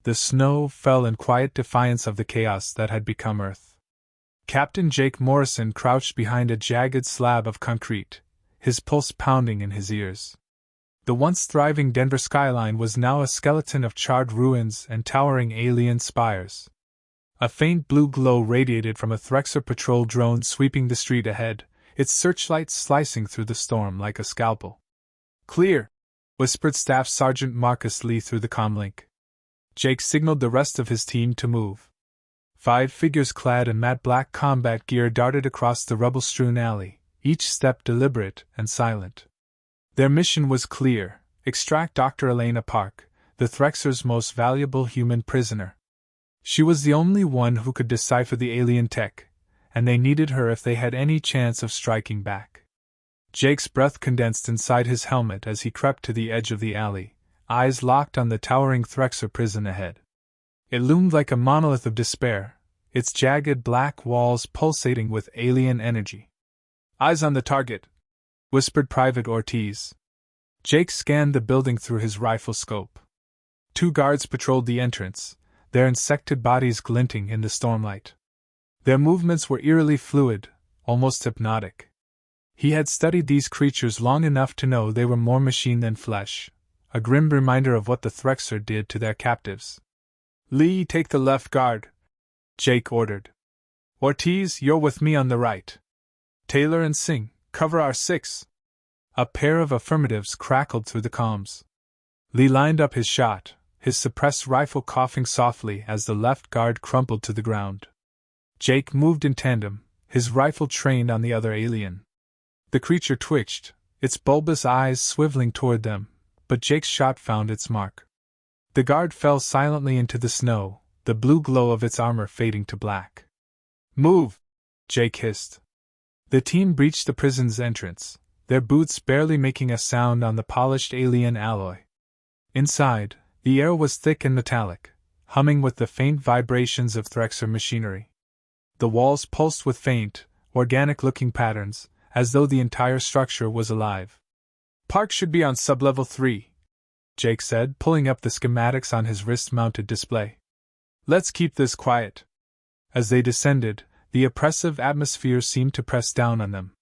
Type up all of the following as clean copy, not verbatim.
The snow fell in quiet defiance of the chaos that had become Earth. Captain Jake Morrison crouched behind a jagged slab of concrete, his pulse pounding in his ears. The once thriving Denver skyline was now a skeleton of charred ruins and towering alien spires. A faint blue glow radiated from a Threxer patrol drone sweeping the street ahead, its searchlights slicing through the storm like a scalpel. "Clear!" whispered Staff Sergeant Marcus Lee through the comlink. Jake signaled the rest of his team to move. 5 figures clad in matte black combat gear darted across the rubble-strewn alley, each step deliberate and silent. Their mission was clear: extract Dr. Elena Park, the Threxer's most valuable human prisoner. She was the only one who could decipher the alien tech, and they needed her if they had any chance of striking back. Jake's breath condensed inside his helmet as he crept to the edge of the alley, eyes locked on the towering Threxer prison ahead. It loomed like a monolith of despair, its jagged black walls pulsating with alien energy. "Eyes on the target," whispered Private Ortiz. Jake scanned the building through his rifle scope. 2 guards patrolled the entrance, their insected bodies glinting in the stormlight. Their movements were eerily fluid, almost hypnotic. He had studied these creatures long enough to know they were more machine than flesh, a grim reminder of what the Threxer did to their captives. "Lee, take the left guard," Jake ordered. "Ortiz, you're with me on the right. Taylor and Singh, cover our 6. A pair of affirmatives crackled through the comms. Lee lined up his shot, his suppressed rifle coughing softly as the left guard crumpled to the ground. Jake moved in tandem, his rifle trained on the other alien. The creature twitched, its bulbous eyes swiveling toward them, but Jake's shot found its mark. The guard fell silently into the snow, the blue glow of its armor fading to black. "Move!" Jake hissed. The team breached the prison's entrance, their boots barely making a sound on the polished alien alloy. Inside, the air was thick and metallic, humming with the faint vibrations of Threxer machinery. The walls pulsed with faint, organic-looking patterns, as though the entire structure was alive. "Park should be on sublevel 3, Jake said, pulling up the schematics on his wrist-mounted display. "Let's keep this quiet." As they descended, the oppressive atmosphere seemed to press down on them.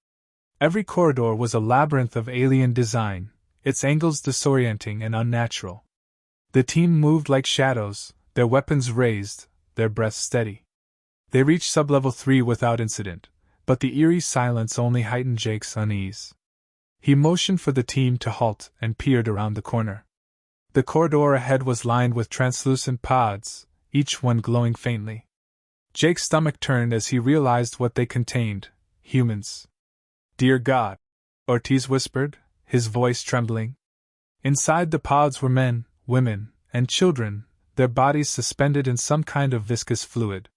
Every corridor was a labyrinth of alien design, its angles disorienting and unnatural. The team moved like shadows, their weapons raised, their breaths steady. They reached sublevel 3 without incident, but the eerie silence only heightened Jake's unease. He motioned for the team to halt and peered around the corner. The corridor ahead was lined with translucent pods, each one glowing faintly. Jake's stomach turned as he realized what they contained: humans. "Dear God," Ortiz whispered, his voice trembling. Inside the pods were men, women, and children, their bodies suspended in some kind of viscous fluid.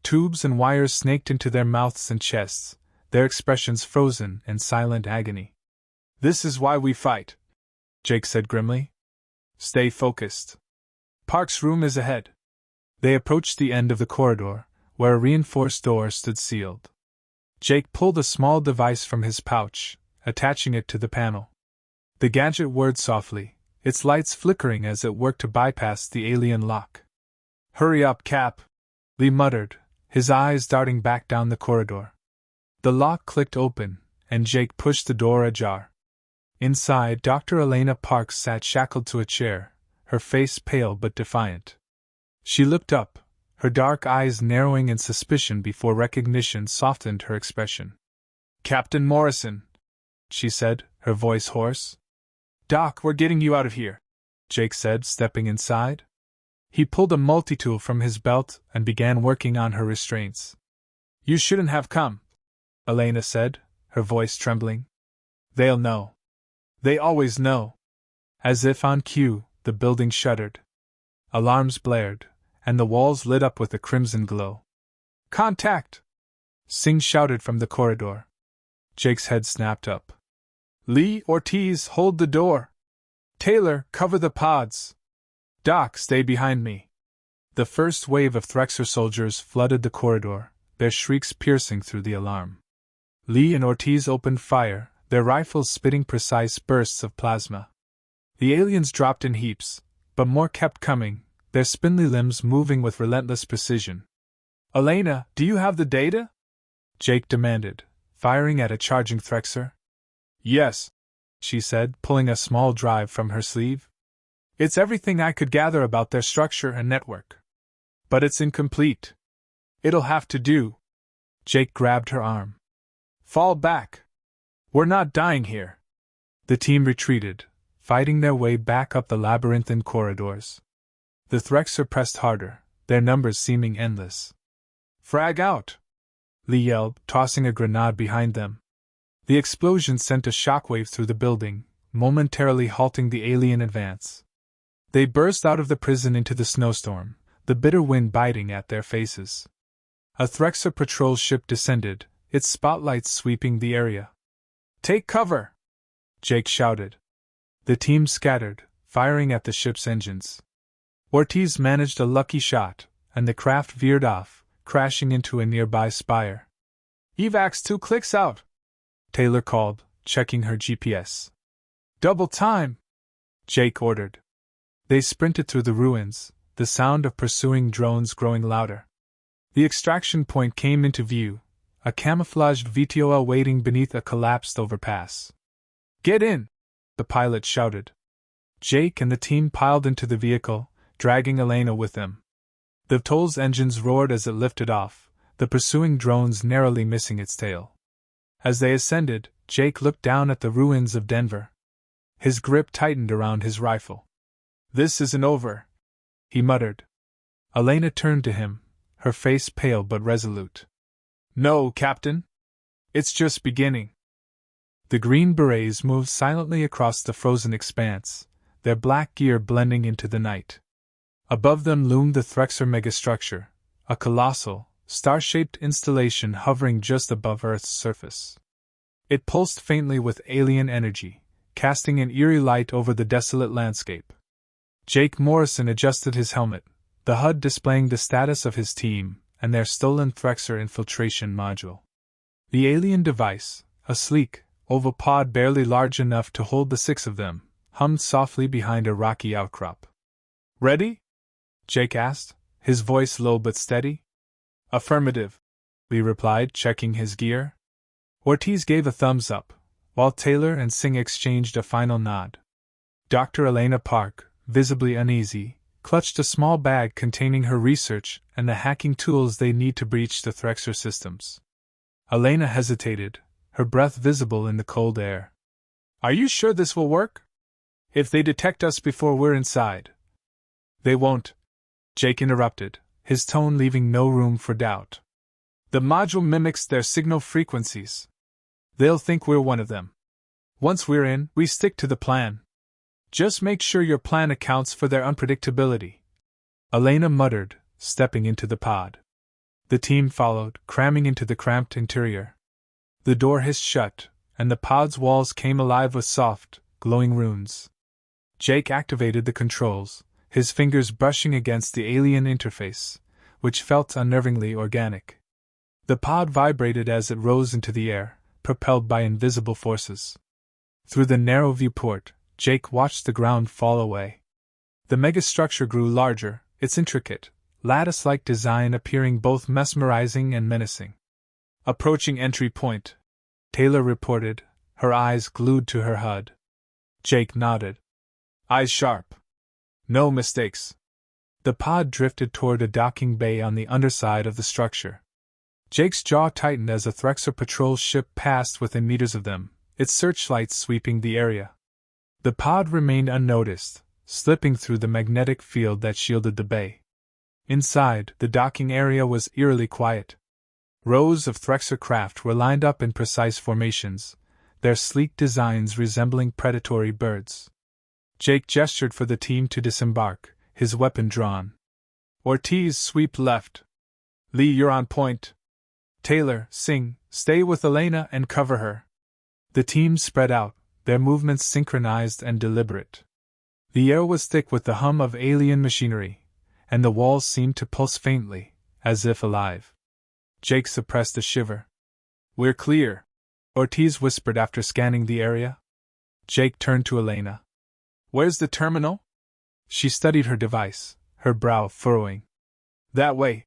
Tubes and wires snaked into their mouths and chests, their expressions frozen in silent agony. "This is why we fight," Jake said grimly. "Stay focused. Park's room is ahead." They approached the end of the corridor, where a reinforced door stood sealed. Jake pulled a small device from his pouch, attaching it to the panel. The gadget whirred softly, its lights flickering as it worked to bypass the alien lock. "Hurry up, Cap," Lee muttered, his eyes darting back down the corridor. The lock clicked open, and Jake pushed the door ajar. Inside, Dr. Elena Parks sat shackled to a chair, her face pale but defiant. She looked up, her dark eyes narrowing in suspicion before recognition softened her expression. "Captain Morrison," she said, her voice hoarse. "Doc, we're getting you out of here," Jake said, stepping inside. He pulled a multi-tool from his belt and began working on her restraints. "You shouldn't have come," Elena said, her voice trembling. "They'll know. They always know." As if on cue, the building shuddered. Alarms blared, and the walls lit up with a crimson glow. "Contact!" Singh shouted from the corridor. Jake's head snapped up. "Lee, Ortiz, hold the door. Taylor, cover the pods. Doc, stay behind me." The first wave of Threxer soldiers flooded the corridor, their shrieks piercing through the alarm. Lee and Ortiz opened fire, their rifles spitting precise bursts of plasma. The aliens dropped in heaps, but more kept coming, their spindly limbs moving with relentless precision. "Elena, do you have the data?" Jake demanded, firing at a charging Threxer. "Yes," she said, pulling a small drive from her sleeve. "It's everything I could gather about their structure and network. But it's incomplete. It'll have to do." Jake grabbed her arm. "Fall back. We're not dying here." The team retreated, fighting their way back up the labyrinthine corridors. The Threxer pressed harder, their numbers seeming endless. "Frag out!" Lee yelled, tossing a grenade behind them. The explosion sent a shockwave through the building, momentarily halting the alien advance. They burst out of the prison into the snowstorm, the bitter wind biting at their faces. A Threxer patrol ship descended, its spotlights sweeping the area. "Take cover!" Jake shouted. The team scattered, firing at the ship's engines. Ortiz managed a lucky shot, and the craft veered off, crashing into a nearby spire. "Evac's 2 clicks out," Taylor called, checking her GPS. "Double time," Jake ordered. They sprinted through the ruins, the sound of pursuing drones growing louder. The extraction point came into view, a camouflaged VTOL waiting beneath a collapsed overpass. "Get in!" the pilot shouted. Jake and the team piled into the vehicle, dragging Elena with them. The VTOL's engines roared as it lifted off, the pursuing drones narrowly missing its tail. As they ascended, Jake looked down at the ruins of Denver. His grip tightened around his rifle. "This isn't over," he muttered. Elena turned to him, her face pale but resolute. "No, Captain. It's just beginning." The Green Berets moved silently across the frozen expanse, their black gear blending into the night. Above them loomed the Threxer megastructure, a colossal, star-shaped installation hovering just above Earth's surface. It pulsed faintly with alien energy, casting an eerie light over the desolate landscape. Jake Morrison adjusted his helmet, the HUD displaying the status of his team and their stolen Threxer infiltration module. The alien device, a sleek, oval pod barely large enough to hold the 6 of them, hummed softly behind a rocky outcrop. "Ready?" Jake asked, his voice low but steady. "Affirmative," Lee replied, checking his gear. Ortiz gave a thumbs up, while Taylor and Singh exchanged a final nod. Dr. Elena Park, visibly uneasy, clutched a small bag containing her research and the hacking tools they need to breach the Threxer systems. Elena hesitated, her breath visible in the cold air. "Are you sure this will work? If they detect us before we're inside?" "They won't," Jake interrupted, his tone leaving no room for doubt. "The module mimics their signal frequencies. They'll think we're one of them. Once we're in, we stick to the plan. Just make sure your plan accounts for their unpredictability," Elena muttered, stepping into the pod. The team followed, cramming into the cramped interior. The door hissed shut, and the pod's walls came alive with soft, glowing runes. Jake activated the controls, his fingers brushing against the alien interface, which felt unnervingly organic. The pod vibrated as it rose into the air, propelled by invisible forces. Through the narrow viewport, Jake watched the ground fall away. The megastructure grew larger, its intricate, lattice-like design appearing both mesmerizing and menacing. "Approaching entry point," Taylor reported, her eyes glued to her HUD. Jake nodded. "Eyes sharp. No mistakes." The pod drifted toward a docking bay on the underside of the structure. Jake's jaw tightened as a Threxer patrol ship passed within meters of them, its searchlights sweeping the area. The pod remained unnoticed, slipping through the magnetic field that shielded the bay. Inside, the docking area was eerily quiet. Rows of Threxer craft were lined up in precise formations, their sleek designs resembling predatory birds. Jake gestured for the team to disembark, his weapon drawn. "Ortiz, sweep left. Lee, you're on point. Taylor, Singh, stay with Elena and cover her." The team spread out, their movements synchronized and deliberate. The air was thick with the hum of alien machinery, and the walls seemed to pulse faintly, as if alive. Jake suppressed a shiver. "We're clear," Ortiz whispered after scanning the area. Jake turned to Elena. "Where's the terminal?" She studied her device, her brow furrowing. That way,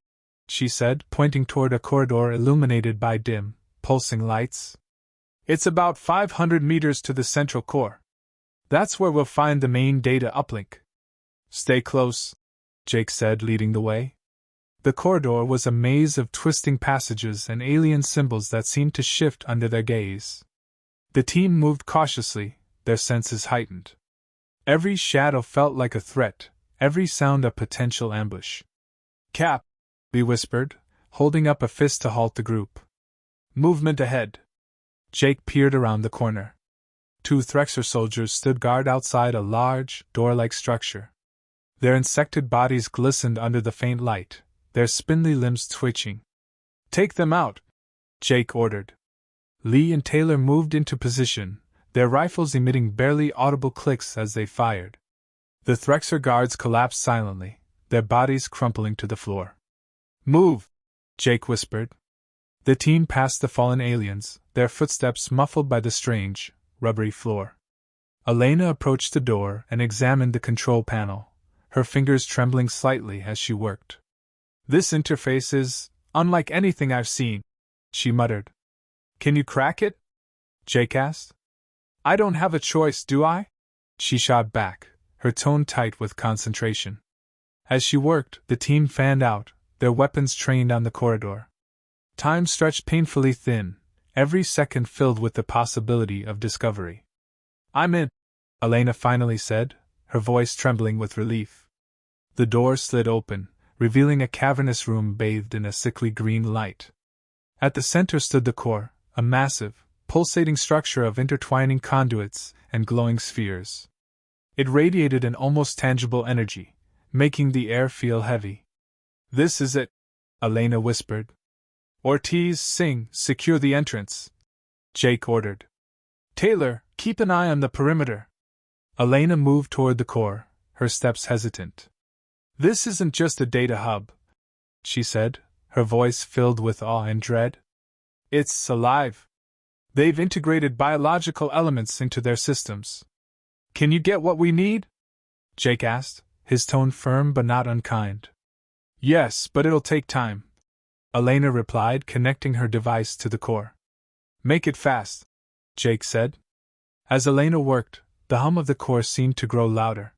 she said, pointing toward a corridor illuminated by dim, pulsing lights. It's about 500 meters to the central core. That's where we'll find the main data uplink. Stay close, Jake said, leading the way. The corridor was a maze of twisting passages and alien symbols that seemed to shift under their gaze. The team moved cautiously, their senses heightened. Every shadow felt like a threat, every sound a potential ambush. Cap, Lee whispered, holding up a fist to halt the group. Movement ahead. Jake peered around the corner. 2 Threxer soldiers stood guard outside a large, door-like structure. Their insected bodies glistened under the faint light, their spindly limbs twitching. Take them out, Jake ordered. Lee and Taylor moved into position, their rifles emitting barely audible clicks as they fired. The Threxer guards collapsed silently, their bodies crumpling to the floor. Move, Jake whispered. The team passed the fallen aliens, their footsteps muffled by the strange, rubbery floor. Elena approached the door and examined the control panel, her fingers trembling slightly as she worked. This interface is unlike anything I've seen, she muttered. Can you crack it? Jake asked. I don't have a choice, do I? She shot back, her tone tight with concentration. As she worked, the team fanned out, their weapons trained on the corridor. Time stretched painfully thin, every second filled with the possibility of discovery. I'm in, Elena finally said, her voice trembling with relief. The door slid open, revealing a cavernous room bathed in a sickly green light. At the center stood the core, a massive, pulsating structure of intertwining conduits and glowing spheres. It radiated an almost tangible energy, making the air feel heavy. This is it, Elena whispered. Ortiz, Singh, secure the entrance, Jake ordered. Taylor, keep an eye on the perimeter. Elena moved toward the core, her steps hesitant. This isn't just a data hub, she said, her voice filled with awe and dread. It's alive. They've integrated biological elements into their systems. Can you get what we need? Jake asked, his tone firm but not unkind. Yes, but it'll take time, Elena replied, connecting her device to the core. Make it fast, Jake said. As Elena worked, the hum of the core seemed to grow louder.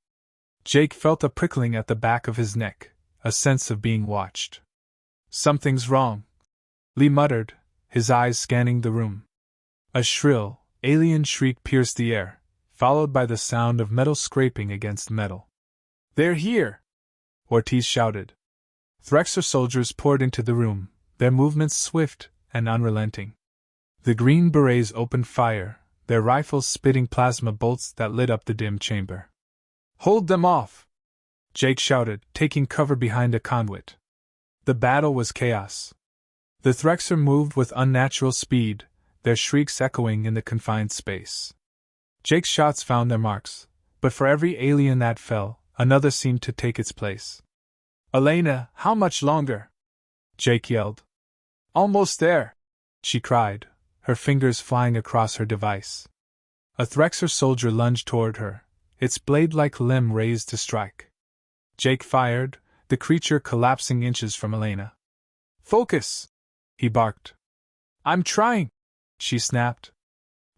Jake felt a prickling at the back of his neck, a sense of being watched. Something's wrong, Lee muttered, his eyes scanning the room. A shrill, alien shriek pierced the air, followed by the sound of metal scraping against metal. They're here! Ortiz shouted. Threxer soldiers poured into the room, their movements swift and unrelenting. The Green Berets opened fire, their rifles spitting plasma bolts that lit up the dim chamber. Hold them off! Jake shouted, taking cover behind a conduit. The battle was chaos. The Threxer moved with unnatural speed, their shrieks echoing in the confined space. Jake's shots found their marks, but for every alien that fell, another seemed to take its place. Elena, how much longer? Jake yelled. Almost there, she cried, her fingers flying across her device. A Threxer soldier lunged toward her, its blade-like limb raised to strike. Jake fired, the creature collapsing inches from Elena. Focus! He barked. I'm trying, she snapped.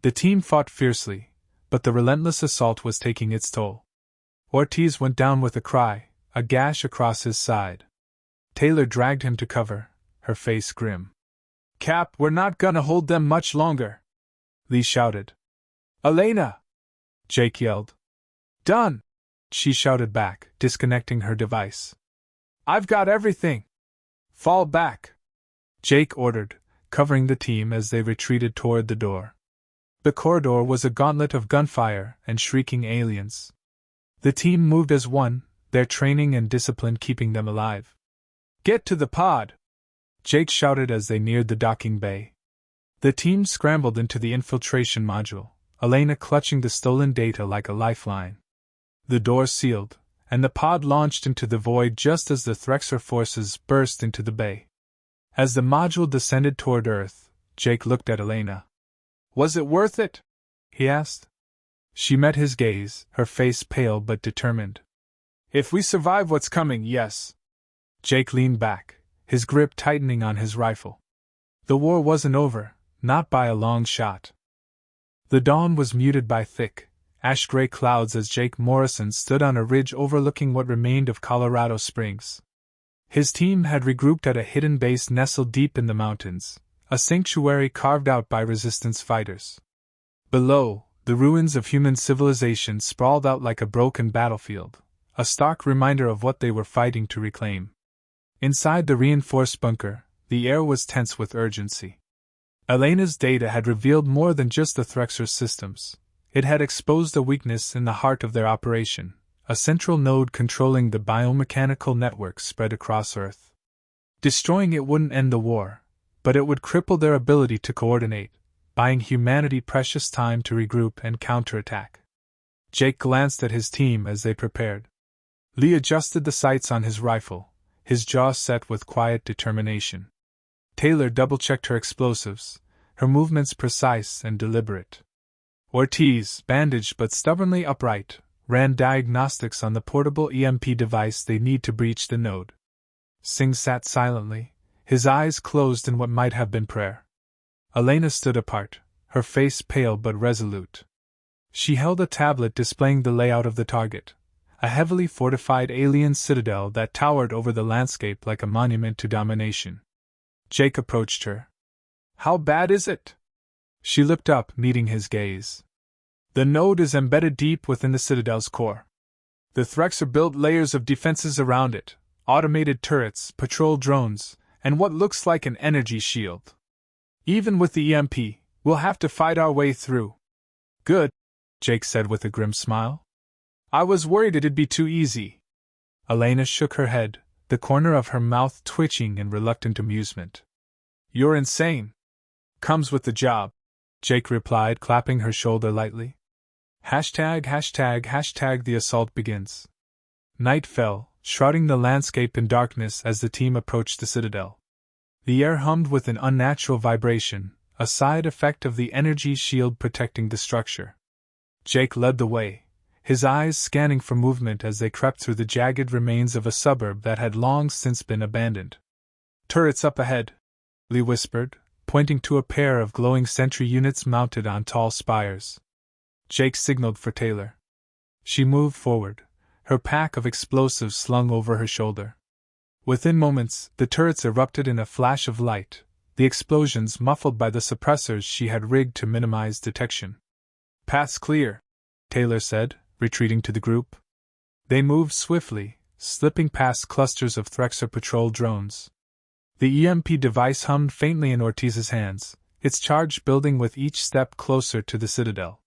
The team fought fiercely, but the relentless assault was taking its toll. Ortiz went down with a cry, a gash across his side. Taylor dragged him to cover, her face grim. Cap, we're not gonna hold them much longer, Lee shouted. Elena! Jake yelled. Done! She shouted back, disconnecting her device. I've got everything! Fall back! Jake ordered, covering the team as they retreated toward the door. The corridor was a gauntlet of gunfire and shrieking aliens. The team moved as one, their training and discipline keeping them alive. Get to the pod! Jake shouted as they neared the docking bay. The team scrambled into the infiltration module, Elena clutching the stolen data like a lifeline. The door sealed, and the pod launched into the void just as the Threxer forces burst into the bay. As the module descended toward Earth, Jake looked at Elena. Was it worth it? He asked. She met his gaze, her face pale but determined. If we survive what's coming, yes. Jake leaned back, his grip tightening on his rifle. The war wasn't over, not by a long shot. The dawn was muted by thick, ash-gray clouds as Jake Morrison stood on a ridge overlooking what remained of Colorado Springs. His team had regrouped at a hidden base nestled deep in the mountains, a sanctuary carved out by resistance fighters. Below, the ruins of human civilization sprawled out like a broken battlefield, a stark reminder of what they were fighting to reclaim. Inside the reinforced bunker, the air was tense with urgency. Elena's data had revealed more than just the Threxer's systems. It had exposed a weakness in the heart of their operation, a central node controlling the biomechanical networks spread across Earth. Destroying it wouldn't end the war, but it would cripple their ability to coordinate, buying humanity precious time to regroup and counterattack. Jake glanced at his team as they prepared. Lee adjusted the sights on his rifle, his jaw set with quiet determination. Taylor double-checked her explosives, her movements precise and deliberate. Ortiz, bandaged but stubbornly upright, ran diagnostics on the portable EMP device they need to breach the node. Singh sat silently, his eyes closed in what might have been prayer. Elena stood apart, her face pale but resolute. She held a tablet displaying the layout of the target, a heavily fortified alien citadel that towered over the landscape like a monument to domination. Jake approached her. "How bad is it?" She looked up, meeting his gaze. "The node is embedded deep within the citadel's core. The Threxer built layers of defenses around it, automated turrets, patrol drones, and what looks like an energy shield. Even with the EMP, we'll have to fight our way through." "Good," Jake said with a grim smile. "I was worried it'd be too easy." Elena shook her head, the corner of her mouth twitching in reluctant amusement. "You're insane." "Comes with the job," Jake replied, clapping her shoulder lightly. ####, the assault begins. Night fell, shrouding the landscape in darkness as the team approached the citadel. The air hummed with an unnatural vibration, a side effect of the energy shield protecting the structure. Jake led the way, his eyes scanning for movement as they crept through the jagged remains of a suburb that had long since been abandoned. "Turrets up ahead," Lee whispered, pointing to a pair of glowing sentry units mounted on tall spires. Jake signaled for Taylor. She moved forward, her pack of explosives slung over her shoulder. Within moments, the turrets erupted in a flash of light, the explosions muffled by the suppressors she had rigged to minimize detection. "Path's clear," Taylor said, retreating to the group. They moved swiftly, slipping past clusters of Threxer patrol drones. The EMP device hummed faintly in Ortiz's hands, its charge building with each step closer to the citadel.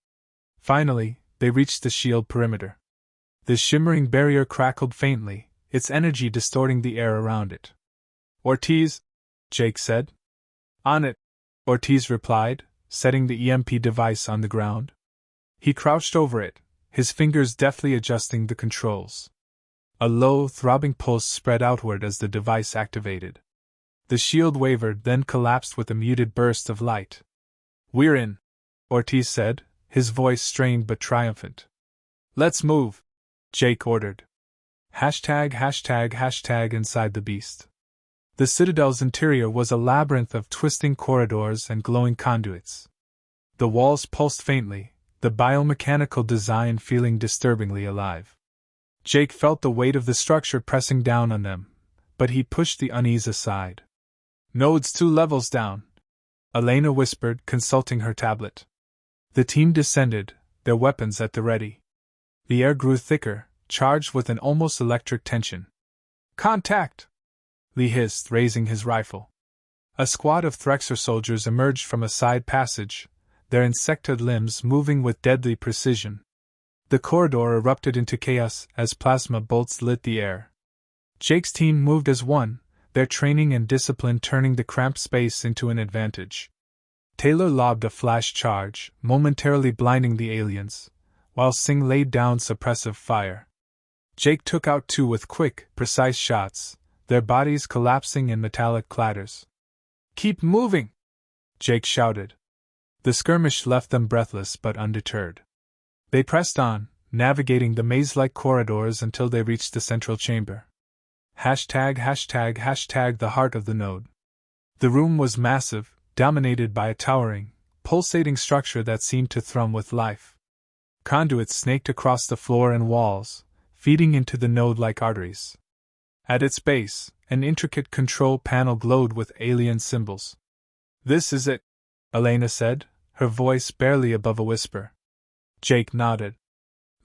Finally, they reached the shield perimeter. The shimmering barrier crackled faintly, its energy distorting the air around it. "Ortiz," Jake said. "On it," Ortiz replied, setting the EMP device on the ground. He crouched over it, his fingers deftly adjusting the controls. A low, throbbing pulse spread outward as the device activated. The shield wavered, then collapsed with a muted burst of light. "We're in," Ortiz said, his voice strained but triumphant. "Let's move," Jake ordered. ### inside the beast. The citadel's interior was a labyrinth of twisting corridors and glowing conduits. The walls pulsed faintly, the biomechanical design feeling disturbingly alive. Jake felt the weight of the structure pressing down on them, but he pushed the unease aside. "Node's 2 levels down," Elena whispered, consulting her tablet. The team descended, their weapons at the ready. The air grew thicker, charged with an almost electric tension. "Contact!" Lee hissed, raising his rifle. A squad of Threxer soldiers emerged from a side passage, their insectoid limbs moving with deadly precision. The corridor erupted into chaos as plasma bolts lit the air. Jake's team moved as one, their training and discipline turning the cramped space into an advantage. Taylor lobbed a flash charge, momentarily blinding the aliens, while Singh laid down suppressive fire. Jake took out 2 with quick, precise shots, their bodies collapsing in metallic clatters. "Keep moving!" Jake shouted. The skirmish left them breathless but undeterred. They pressed on, navigating the maze-like corridors until they reached the central chamber. ####, the heart of the node. The room was massive, dominated by a towering, pulsating structure that seemed to thrum with life. Conduits snaked across the floor and walls, feeding into the node like arteries. At its base, an intricate control panel glowed with alien symbols. "This is it," Elena said, her voice barely above a whisper. Jake nodded.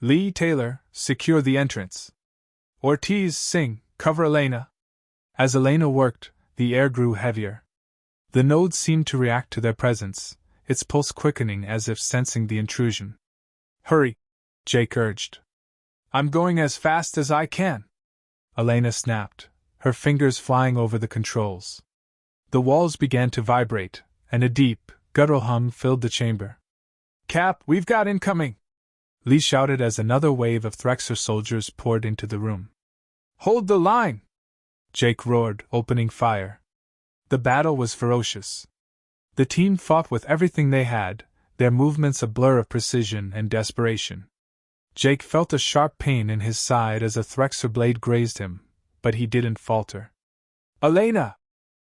"Lee, Taylor, secure the entrance. Ortiz, Singh, cover Elena." As Elena worked, the air grew heavier. The node seemed to react to their presence, its pulse quickening as if sensing the intrusion. "Hurry," Jake urged. "I'm going as fast as I can," Elena snapped, her fingers flying over the controls. The walls began to vibrate, and a deep, guttural hum filled the chamber. "Cap, we've got incoming!" Lee shouted as another wave of Threxer soldiers poured into the room. "Hold the line!" Jake roared, opening fire. The battle was ferocious. The team fought with everything they had, their movements a blur of precision and desperation. Jake felt a sharp pain in his side as a Threxer blade grazed him, but he didn't falter. "Elena!"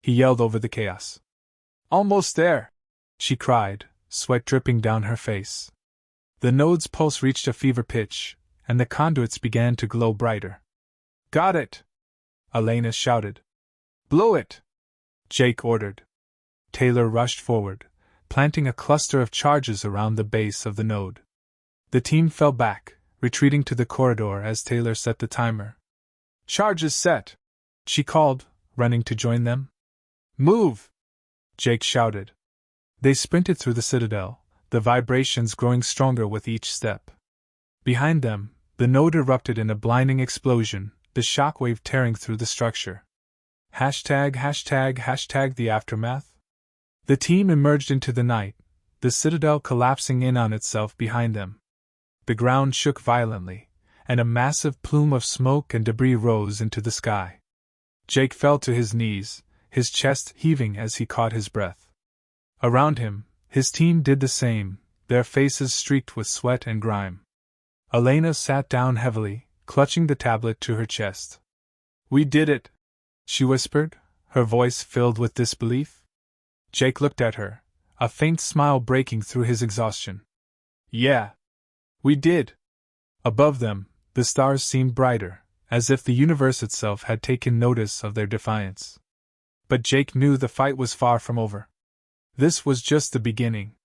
he yelled over the chaos. "Almost there!" she cried, sweat dripping down her face. The node's pulse reached a fever pitch, and the conduits began to glow brighter. "Got it!" Elena shouted. "Blow it!" Jake ordered. Taylor rushed forward, planting a cluster of charges around the base of the node. The team fell back, retreating to the corridor as Taylor set the timer. "Charges set!" she called, running to join them. "Move!" Jake shouted. They sprinted through the citadel, the vibrations growing stronger with each step. Behind them, the node erupted in a blinding explosion, the shockwave tearing through the structure. ###, the aftermath. The team emerged into the night, the citadel collapsing in on itself behind them. The ground shook violently, and a massive plume of smoke and debris rose into the sky. Jake fell to his knees, his chest heaving as he caught his breath. Around him, his team did the same, their faces streaked with sweat and grime. Elena sat down heavily, clutching the tablet to her chest. "We did it," she whispered, her voice filled with disbelief. Jake looked at her, a faint smile breaking through his exhaustion. "Yeah. We did." Above them, the stars seemed brighter, as if the universe itself had taken notice of their defiance. But Jake knew the fight was far from over. This was just the beginning.